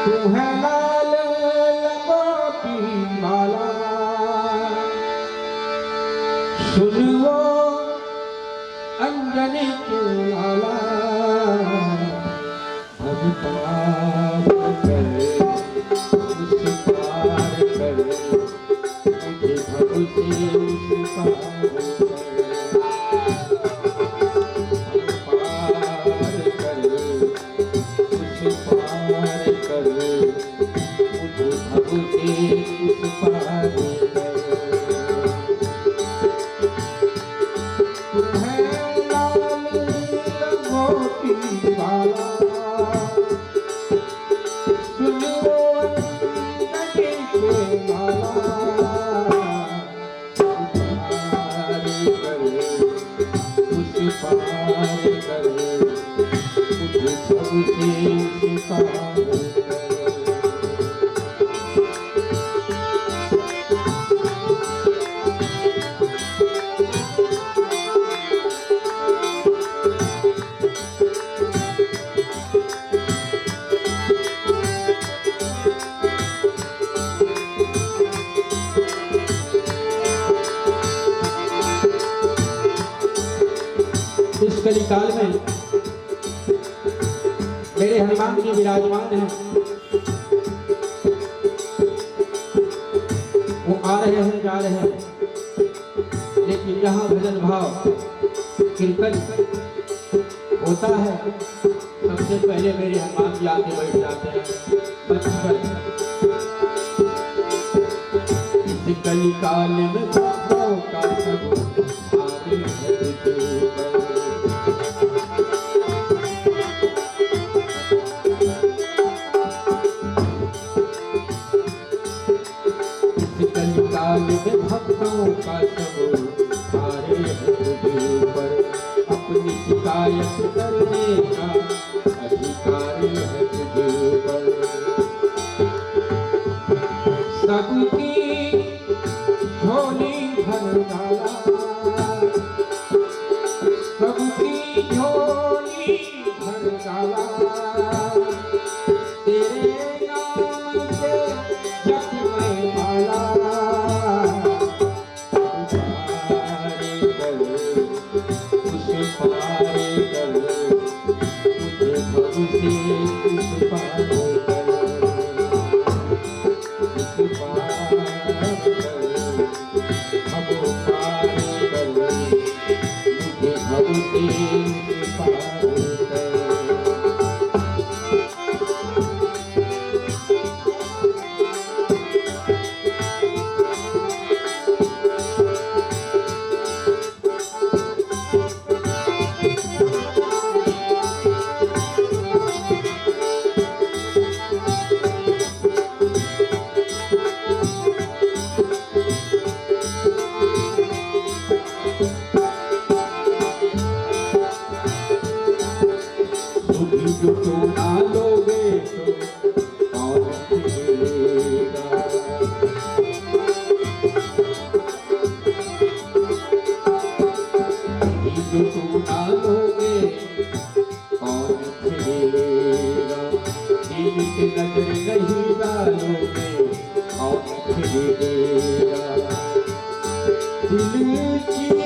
तू है लाल लंगोटी वाला, सुन वो अंजनी के लाला। हम पार कर उस पार कर, मुझे भव से उस पार कर। हम पार कर उस पार कर, मुझे भव से उस पार कर। तू है लाल लंगोटी वाला, सुन वो अंजनी के लाला। पार कर उस पार कर, मुझे सबसे उस पार कर। इस कलिकाल में मेरे हनुमान जी विराजमान हैं। वो आ रहे हैं, जा रहे हैं, लेकिन यहाँ भजन भाव कीर्तन होता है, सबसे पहले मेरे हनुमान जी आके बैठ जाते हैं मंच पर। इस कलिकाल में भाव का सब आगे है तुझे पर। काल में भक्तों का सब हारे हैं तुझे पर। अपनी शिकायत करने का अधिकार है तुझे पर। सबकी झोली भर डाला, सबकी झोली भर डाला। तेरे नाम से जग में माला। जो तो ना लोगे तो कौन खिलेगा। जो तो ना लोगे कौन खिलेगा। दिल के नजर नहीं डालोगे कौन खिलेगा। दिल की